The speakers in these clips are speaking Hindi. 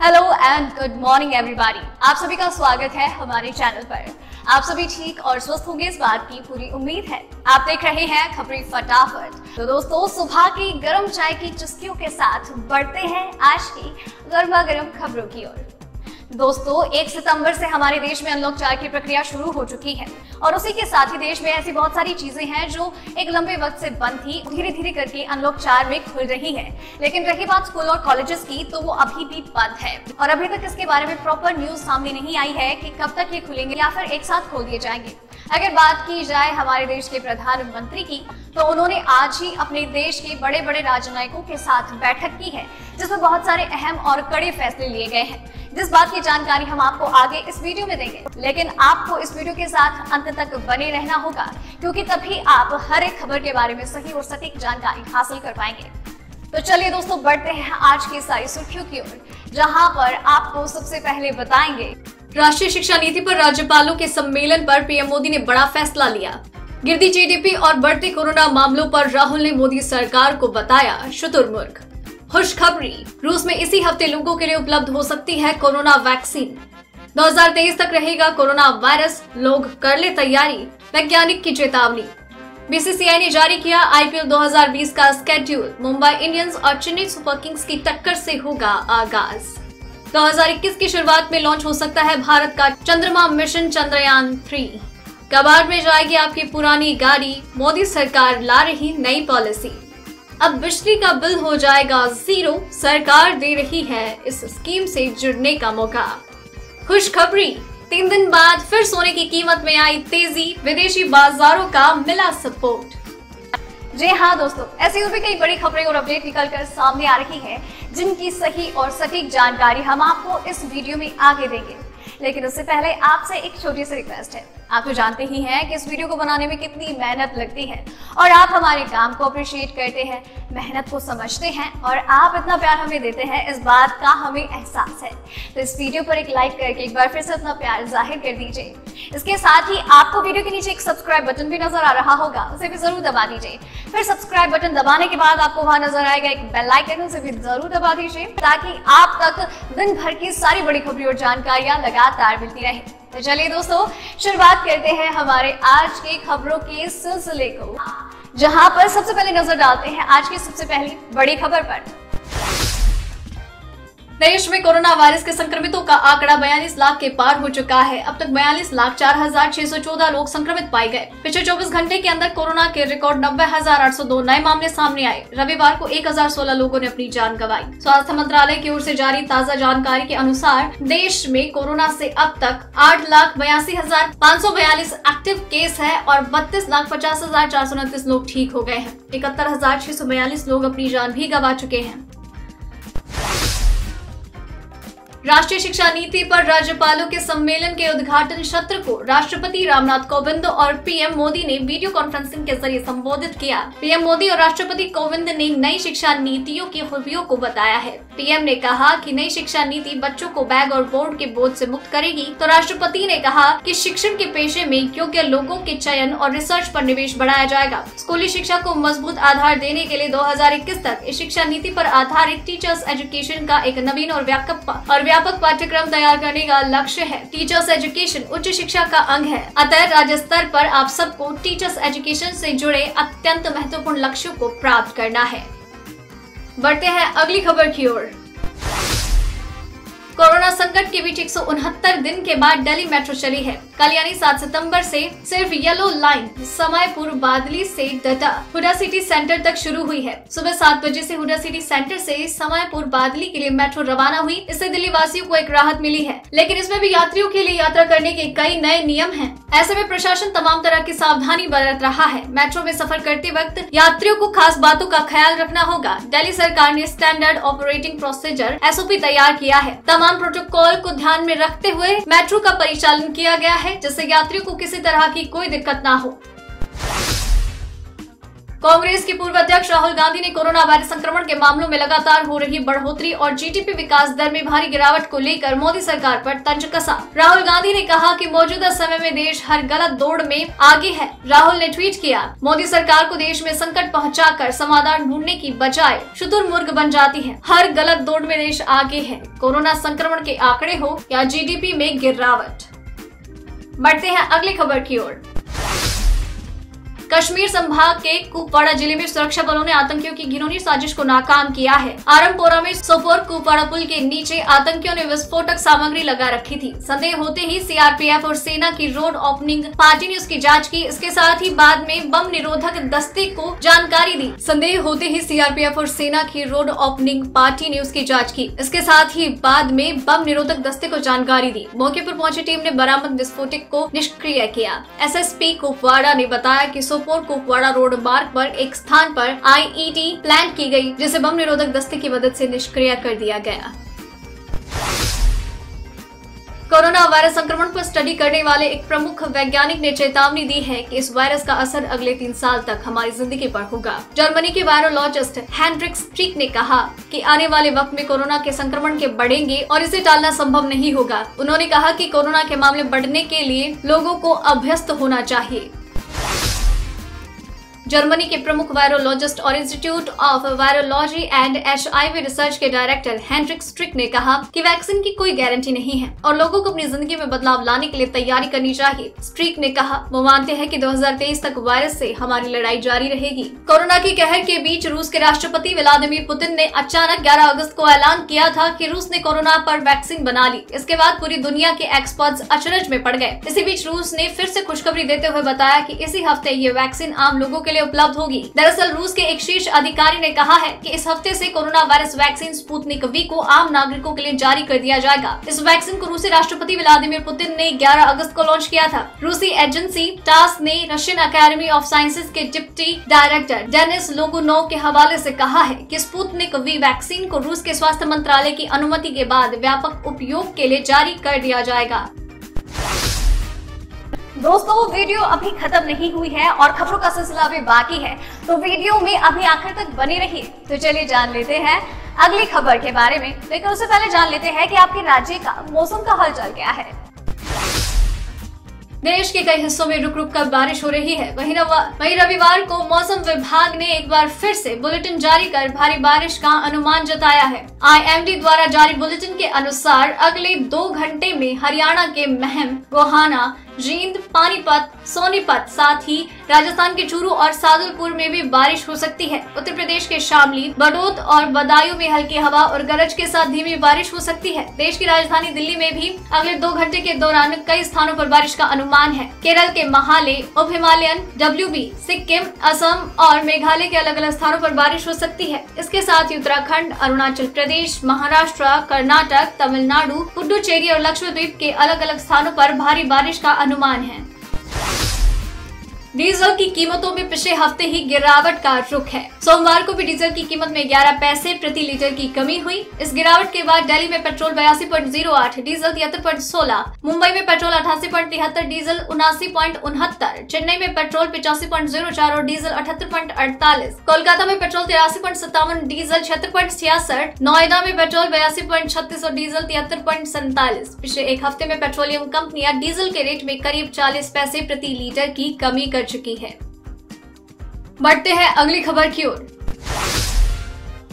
Hello and good morning everybody. आप सभी का स्वागत है हमारे चैनल पर। आप सभी ठीक और स्वस्थ होंगे, इस बात की पूरी उम्मीद है। आप देख रहे हैं खबरें फटाफट। तो दोस्तों, सुबह की गर्म चाय की चुस्कियों के साथ बढ़ते हैं आज की गर्मा गर्म खबरों की ओर। दोस्तों, 1 सितंबर से हमारे देश में अनलॉक 4 की प्रक्रिया शुरू हो चुकी है और उसी के साथ ही देश में ऐसी बहुत सारी चीजें हैं जो एक लंबे वक्त से बंद थी, धीरे धीरे करके अनलॉक 4 में खुल रही है। लेकिन रही बात स्कूल और कॉलेजेस की, तो वो अभी भी बंद है और अभी तक इसके बारे में प्रॉपर न्यूज सामने नहीं आई है कि कब तक ये खुलेंगे या फिर एक साथ खोल दिए जाएंगे। अगर बात की जाए हमारे देश के प्रधानमंत्री की, तो उन्होंने आज ही अपने देश के बड़े बड़े राजनयिकों के साथ बैठक की है, जिसमें बहुत सारे अहम और कड़े फैसले लिए गए हैं, जिस बात की जानकारी हम आपको आगे इस वीडियो में देंगे। लेकिन आपको इस वीडियो के साथ अंत तक बने रहना होगा, क्योंकि तभी आप हर एक खबर के बारे में सही और सटीक जानकारी हासिल कर पाएंगे। तो चलिए दोस्तों, बढ़ते हैं आज की सारी सुर्खियों की ओर, जहां पर आपको सबसे पहले बताएंगे राष्ट्रीय शिक्षा नीति पर राज्यपालों के सम्मेलन पर पीएम मोदी ने बड़ा फैसला लिया। गिरती जीडीपी और बढ़ते कोरोना मामलों पर राहुल ने मोदी सरकार को बताया शुतुरमुर्ग। खुशखबरी, रूस में इसी हफ्ते लोगों के लिए उपलब्ध हो सकती है कोरोना वैक्सीन। 2023 तक रहेगा कोरोना वायरस, लोग कर ले तैयारी, वैज्ञानिक की चेतावनी। बीसीसीआई ने जारी किया आईपीएल 2020 का स्केड्यूल, मुंबई इंडियंस और चेन्नई सुपर किंग्स की टक्कर से होगा आगाज। 2021 की शुरुआत में लॉन्च हो सकता है भारत का चंद्रमा मिशन चंद्रयान 3। कबाड़ में जाएगी आपकी पुरानी गाड़ी, मोदी सरकार ला रही नई पॉलिसी। अब बिजली का बिल हो जाएगा 0, सरकार दे रही है इस स्कीम से जुड़ने का मौका। खुशखबरी, 3 दिन बाद फिर सोने की कीमत में आई तेजी, विदेशी बाजारों का मिला सपोर्ट। जी हाँ दोस्तों, ऐसी और भी कई बड़ी खबरें और अपडेट निकल कर सामने आ रही है, जिनकी सही और सटीक जानकारी हम आपको इस वीडियो में आगे देंगे। लेकिन उससे पहले आपसे एक छोटी सी रिक्वेस्ट है। आप तो जानते ही हैं कि इस वीडियो को बनाने में कितनी मेहनत लगती है और आप हमारे काम को अप्रिशिएट करते हैं, मेहनत को समझते हैं और आप इतना प्यार हमें देते हैं, इस बात का हमें एहसास है। तो इस वीडियो पर एक लाइक करके एक बार फिर से अपना प्यार जाहिर कर दीजिए। इसके साथ ही आपको वीडियो के नीचे एक सब्सक्राइब बटन भी नजर आ रहा होगा, उसे भी जरूर दबा दीजिए। फिर सब्सक्राइब बटन दबाने के बाद आपको वहां नजर आएगा एक बेल आइकन, उसे भी जरूर दबा दीजिए, ताकि आप तक दिन भर की सारी बड़ी खबरें और जानकारियां लगातार मिलती रहे। तो चलिए दोस्तों, शुरुआत करते हैं हमारे आज के खबरों के सिलसिले को, जहां पर सबसे पहले नजर डालते हैं आज की सबसे पहली बड़ी खबर पर। देश में कोरोना वायरस के संक्रमितों का आंकड़ा 42 लाख के पार हो चुका है। अब तक 42,04,614 लोग संक्रमित पाए गए। पिछले 24 घंटे के अंदर कोरोना के रिकॉर्ड 90,802 नए मामले सामने आए। रविवार को 1,016 लोगों ने अपनी जान गंवाई। स्वास्थ्य मंत्रालय की ओर से जारी ताजा जानकारी के अनुसार देश में कोरोना से अब तक 8,82,542 एक्टिव केस है और 32,50,429 लोग ठीक हो गए हैं। 71,642 लोग अपनी जान भी गंवा चुके हैं। राष्ट्रीय शिक्षा नीति पर राज्यपालों के सम्मेलन के उद्घाटन सत्र को राष्ट्रपति रामनाथ कोविंद और पीएम मोदी ने वीडियो कॉन्फ्रेंसिंग के जरिए संबोधित किया। पीएम मोदी और राष्ट्रपति कोविंद ने नई शिक्षा नीतियों की खूबियों को बताया है। पीएम ने कहा कि नई शिक्षा नीति बच्चों को बैग और बोर्ड के बोझ से मुक्त करेगी, तो राष्ट्रपति ने कहा कि शिक्षण के पेशे में योग्य लोगों के चयन और रिसर्च पर निवेश बढ़ाया जाएगा। स्कूली शिक्षा को मजबूत आधार देने के लिए 2021 तक इस शिक्षा नीति पर आधारित टीचर्स एजुकेशन का एक नवीन और व्यापक पाठ्यक्रम तैयार करने का लक्ष्य है। टीचर्स एजुकेशन उच्च शिक्षा का अंग है, अतः राज्य स्तर पर आप सबको टीचर्स एजुकेशन से जुड़े अत्यंत महत्वपूर्ण लक्ष्यों को प्राप्त करना है। बढ़ते हैं अगली खबर की ओर। कोरोना संकट के बीच 169 दिन के बाद दिल्ली मेट्रो चली है। कल यानी 7 सितंबर से सिर्फ येलो लाइन समायपुर बादली से डटा हुडा सिटी सेंटर तक शुरू हुई है। सुबह 7 बजे से हुडा सिटी सेंटर से समायपुर बादली के लिए मेट्रो रवाना हुई। इससे दिल्ली वासियों को एक राहत मिली है, लेकिन इसमें भी यात्रियों के लिए यात्रा करने के कई नए नियम हैं। ऐसे में प्रशासन तमाम तरह की सावधानी बरत रहा है। मेट्रो में सफर करते वक्त यात्रियों को खास बातों का ख्याल रखना होगा। दिल्ली सरकार ने स्टैंडर्ड ऑपरेटिंग प्रोसीजर SOP तैयार किया है। तमाम प्रोटोकॉल को ध्यान में रखते हुए मेट्रो का परिचालन किया गया है, जिससे यात्रियों को किसी तरह की कोई दिक्कत ना हो। कांग्रेस के पूर्व अध्यक्ष राहुल गांधी ने कोरोना वायरस संक्रमण के मामलों में लगातार हो रही बढ़ोतरी और जीडीपी विकास दर में भारी गिरावट को लेकर मोदी सरकार पर तंज कसा। राहुल गांधी ने कहा कि मौजूदा समय में देश हर गलत दौड़ में आगे है। राहुल ने ट्वीट किया, मोदी सरकार को देश में संकट पहुंचाकर समाधान ढूंढने की बजाय शुतुरमुर्ग बन जाती है। हर गलत दौड़ में देश आगे है, कोरोना संक्रमण के आंकड़े हो या जीडीपी में गिरावट। बढ़ते हैं अगली खबर की ओर। कश्मीर संभाग के कुपवाड़ा जिले में सुरक्षा बलों ने आतंकियों की घिनौनी साजिश को नाकाम किया है। आरमपोरा में सोपोर कुपवाड़ा पुल के नीचे आतंकियों ने विस्फोटक सामग्री लगा रखी थी। संदेह होते ही सीआरपीएफ और सेना की रोड ओपनिंग पार्टी ने उसकी जांच की। इसके साथ ही बाद में बम निरोधक दस्ते को जानकारी दी। संदेह होते ही सीआरपीएफ और सेना की रोड ओपनिंग पार्टी ने उसकी जांच की। इसके साथ ही बाद में बम निरोधक दस्ते को जानकारी दी। मौके पर पहुंची टीम ने बरामद विस्फोटक को निष्क्रिय किया। एसएसपी कुपवाड़ा ने बताया कि सोपोर कुपवाड़ा रोड मार्ग पर एक स्थान पर आईईडी प्लांट की गई, जिसे बम निरोधक दस्ते की मदद से निष्क्रिय कर दिया गया। कोरोना वायरस संक्रमण पर स्टडी करने वाले एक प्रमुख वैज्ञानिक ने चेतावनी दी है कि इस वायरस का असर अगले 3 साल तक हमारी जिंदगी पर होगा। जर्मनी के वायरोलॉजिस्ट हेनरिक स्ट्रीक ने कहा कि आने वाले वक्त में कोरोना के संक्रमण के बढ़ेंगे और इसे टालना संभव नहीं होगा। उन्होंने कहा कि कोरोना के मामले बढ़ने के लिए लोगों को अभ्यस्त होना चाहिए। जर्मनी के प्रमुख वायरोलॉजिस्ट और institute of virology and HIV research के डायरेक्टर हेनरिक स्ट्रिक ने कहा कि वैक्सीन की कोई गारंटी नहीं है और लोगों को अपनी जिंदगी में बदलाव लाने के लिए तैयारी करनी चाहिए। स्ट्रिक ने कहा वो मानते हैं कि 2023 तक वायरस से हमारी लड़ाई जारी रहेगी। कोरोना की कहर के बीच रूस के राष्ट्रपति व्लादिमीर पुतिन ने अचानक 11 अगस्त को ऐलान किया था कि रूस ने कोरोना पर वैक्सीन बना ली। इसके बाद पूरी दुनिया के एक्सपर्ट्स अचरज में पड़ गए। इसी बीच रूस ने फिर से खुशखबरी देते हुए बताया कि इसी हफ्ते ये वैक्सीन आम लोगों के लिए उपलब्ध होगी। दरअसल रूस के एक शीर्ष अधिकारी ने कहा है कि इस हफ्ते से corona virus vaccine Sputnik V को आम नागरिकों के लिए जारी कर दिया जाएगा। इस वैक्सीन को रूसी राष्ट्रपति व्लादिमीर पुतिन ने 11 अगस्त को लॉन्च किया था। रूसी एजेंसी टास ने रशियन अकेडमी ऑफ साइंसेज के डिप्टी डायरेक्टर डेनिस लोगुनोव के हवाले से कहा है कि स्पुतनिक वी वैक्सीन को रूस के स्वास्थ्य मंत्रालय की अनुमति के बाद व्यापक उपयोग के लिए जारी कर दिया जाएगा। दोस्तों, वीडियो अभी खत्म नहीं हुई है और खबरों का सिलसिला अभी बाकी है, तो वीडियो में अभी आखिर तक बने रहिए। तो चलिए जान लेते हैं अगली खबर के बारे में, लेकिन उससे पहले जान लेते हैं कि आपके राज्य का मौसम का हालचाल क्या है। देश के कई हिस्सों में रुक रुक कर बारिश हो रही है। वहीं रविवार को मौसम विभाग ने एक बार फिर से बुलेटिन जारी कर भारी बारिश का अनुमान जताया है। IMD द्वारा जारी बुलेटिन के अनुसार अगले 2 घंटे में हरियाणा के महम, गोहाना, जींद, पानीपत, सोनीपत, साथ ही राजस्थान के चूरू और सादुलपुर में भी बारिश हो सकती है। उत्तर प्रदेश के शामली, बड़ौद और बदायूं में हल्की हवा और गरज के साथ धीमी बारिश हो सकती है। देश की राजधानी दिल्ली में भी अगले 2 घंटे के दौरान कई स्थानों पर बारिश का अनुमान है। केरल के महाले, उप हिमालयन, WB, सिक्किम, असम और मेघालय के अलग अलग स्थानों पर बारिश हो सकती है। इसके साथ ही उत्तराखंड, अरुणाचल प्रदेश, महाराष्ट्र, कर्नाटक, तमिलनाडु, पुडुचेरी और लक्षद्वीप के अलग अलग स्थानों पर भारी बारिश का अनुमान है। डीजल की कीमतों में पिछले हफ्ते ही गिरावट का रुख है। सोमवार को भी डीजल की कीमत में 11 पैसे प्रति लीटर की कमी हुई। इस गिरावट के बाद दिल्ली में पेट्रोल 82.08, डीजल 73.16, मुंबई में पेट्रोल 88.73, डीजल 79.69, चेन्नई में पेट्रोल 85.04 और डीजल 78.48, कोलकाता में पेट्रोल 83.57, डीजल 76.66, नोएडा में पेट्रोल 82.36 और डीजल 73.47। पिछले एक हफ्ते में पेट्रोलियम कंपनियां डीजल के रेट में करीब 40 पैसे प्रति लीटर की कमी कर चुकी है। बढ़ते हैं अगली खबर की ओर।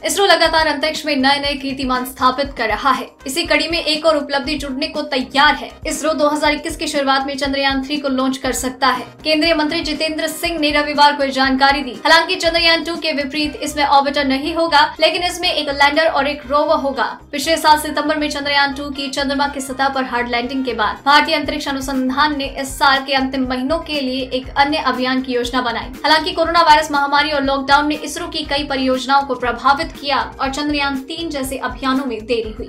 इसरो लगातार अंतरिक्ष में नए नए कीर्तिमान स्थापित कर रहा है। इसी कड़ी में एक और उपलब्धि जुड़ने को तैयार है। इसरो 2021 की शुरुआत में चंद्रयान 3 को लॉन्च कर सकता है। केंद्रीय मंत्री जितेंद्र सिंह ने रविवार को जानकारी दी। हालांकि चंद्रयान 2 के विपरीत इसमें ऑर्बिटर नहीं होगा, लेकिन इसमें एक लैंडर और एक रोवर होगा। पिछले साल सितंबर में चंद्रयान 2 की चंद्रमा की सतह पर हार्ड लैंडिंग के बाद भारतीय अंतरिक्ष अनुसंधान ने इस साल के अंतिम महीनों के लिए एक अन्य अभियान की योजना बनाई। हालांकि कोरोना वायरस महामारी और लॉकडाउन ने इसरो की कई परियोजनाओं को प्रभावित किया और चंद्रयान 3 जैसे अभियानों में देरी हुई।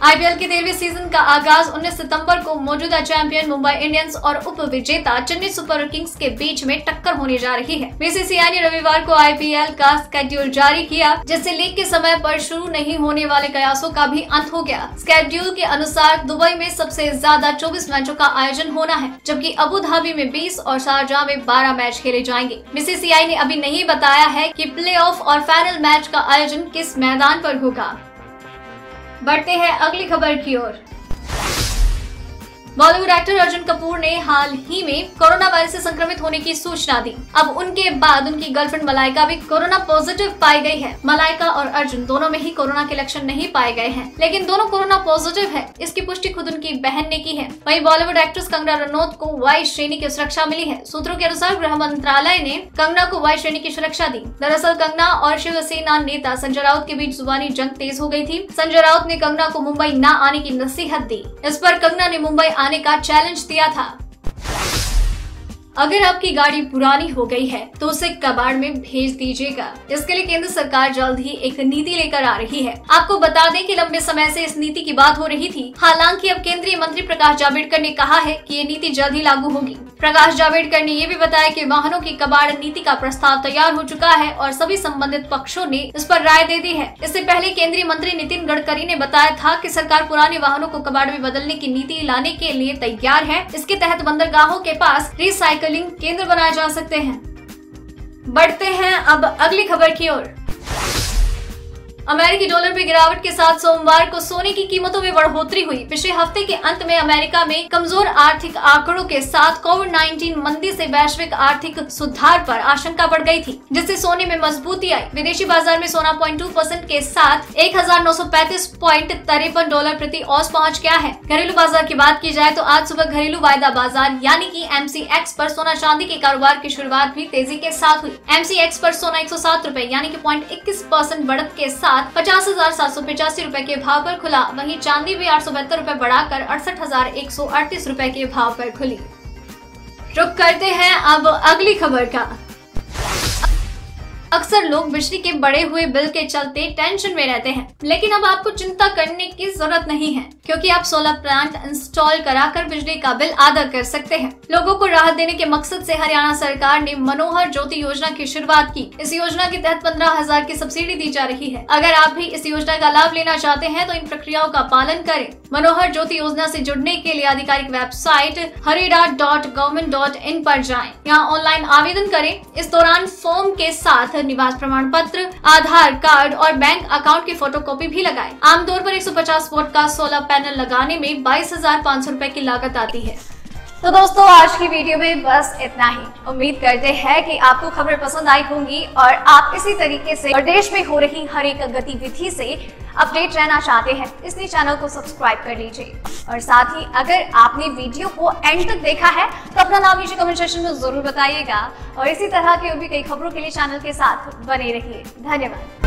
आईपीएल के 13वें सीजन का आगाज 19 सितंबर को मौजूदा चैंपियन मुंबई इंडियंस और उप विजेता चेन्नई सुपर किंग्स के बीच में टक्कर होने जा रही है। बीसीसीआई ने रविवार को आईपीएल का स्केड्यूल जारी किया, जिससे लीग के समय पर शुरू नहीं होने वाले कयासों का भी अंत हो गया। स्केड्यूल के अनुसार दुबई में सबसे ज्यादा 24 मैचों का आयोजन होना है, जबकि अबू धाबी में 20 और शारजाह में 12 मैच खेले जाएंगे। बीसीसीआई ने अभी नहीं बताया है कि प्लेऑफ और फाइनल मैच का आयोजन किस मैदान पर होगा। बढ़ते हैं अगली खबर की ओर। बॉलीवुड एक्टर अर्जुन कपूर ने हाल ही में कोरोना वायरस से संक्रमित होने की सूचना दी। अब उनके बाद उनकी गर्लफ्रेंड मलाइका भी कोरोना पॉजिटिव पाई गई है। मलाइका और अर्जुन दोनों में ही कोरोना के लक्षण नहीं पाए गए हैं, लेकिन दोनों कोरोना पॉजिटिव है। इसकी पुष्टि खुद उनकी बहन ने की है। वहीं बॉलीवुड एक्ट्रेस कंगना रनौत को वाई श्रेणी की सुरक्षा मिली है। सूत्रों के अनुसार गृह मंत्रालय ने कंगना को वाई श्रेणी की सुरक्षा दी। दरअसल कंगना और शिवसेना नेता संजय राउत के बीच जुबानी जंग तेज हो गई थी। संजय राउत ने कंगना को मुंबई न आने की नसीहत दी। इस पर कंगना ने मुंबई आने का चैलेंज दिया था। अगर आपकी गाड़ी पुरानी हो गई है तो उसे कबाड़ में भेज दीजिएगा। इसके लिए केंद्र सरकार जल्द ही एक नीति लेकर आ रही है। आपको बता दें कि लंबे समय से इस नीति की बात हो रही थी। हालांकि अब केंद्रीय मंत्री प्रकाश जावड़ेकर ने कहा है कि ये नीति जल्द ही लागू होगी। प्रकाश जावड़ेकर ने ये भी बताया कि वाहनों की कबाड़ नीति का प्रस्ताव तैयार हो चुका है और सभी संबंधित पक्षों ने इस पर राय दे दी है। इससे पहले केंद्रीय मंत्री नितिन गडकरी ने बताया था कि सरकार पुराने वाहनों को कबाड़ में बदलने की नीति लाने के लिए तैयार है। इसके तहत बंदरगाहों के पास रिसाइकलिंग केंद्र बनाए जा सकते हैं। बढ़ते हैं अब अगली खबर की ओर। अमेरिकी डॉलर में गिरावट के साथ सोमवार को सोने की कीमतों में बढ़ोतरी हुई। पिछले हफ्ते के अंत में अमेरिका में कमजोर आर्थिक आंकड़ों के साथ कोविड-19 मंदी से वैश्विक आर्थिक सुधार पर आशंका बढ़ गई थी, जिससे सोने में मजबूती आई। विदेशी बाजार में सोना 0.2% के साथ 1935.53 डॉलर प्रति औंस पहुंच गया है। घरेलू बाजार की बात की जाए तो आज सुबह घरेलू वायदा बाजार यानी कि MCX पर सोना चांदी के कारोबार की शुरुआत भी तेजी के साथ हुई। MCX पर सोना 107 रुपए यानी कि 0.21% बढ़त के साथ 50,785 रुपए के भाव पर खुला। वहीं चांदी भी 872 रुपए बढ़ाकर 68,138 रुपए के भाव पर खुली। रुक करते हैं अब अगली खबर का। अक्सर लोग बिजली के बढ़े हुए बिल के चलते टेंशन में रहते हैं, लेकिन अब आपको चिंता करने की जरूरत नहीं है, क्योंकि आप सोलर प्लांट इंस्टॉल कराकर बिजली का बिल आधा कर सकते हैं। लोगों को राहत देने के मकसद से हरियाणा सरकार ने मनोहर ज्योति योजना की शुरुआत की। इस योजना के तहत 15,000 की सब्सिडी दी जा रही है। अगर आप भी इस योजना का लाभ लेना चाहते हैं तो इन प्रक्रियाओं का पालन करें। मनोहर ज्योति योजना से जुड़ने के लिए आधिकारिक वेबसाइट harira.government.in पर जाएं। यहाँ ऑनलाइन आवेदन करें। इस दौरान फॉर्म के साथ निवास प्रमाण पत्र, आधार कार्ड और बैंक अकाउंट की फोटोकॉपी भी लगाएं। आमतौर पर 150 वोट का सोलर पैनल लगाने में 22,500 रुपए की लागत आती है। तो दोस्तों, आज की वीडियो में बस इतना ही। उम्मीद करते हैं कि आपको खबर पसंद आई होंगी और आप इसी तरीके से देश में हो रही हर एक गतिविधि से अपडेट रहना चाहते हैं, इसलिए चैनल को सब्सक्राइब कर लीजिए। और साथ ही अगर आपने वीडियो को एंड तक देखा है तो अपना नाम नीचे कमेंट सेक्शन में जरूर बताइएगा और इसी तरह की और भी कई खबरों के लिए चैनल के साथ बने रहिए। धन्यवाद।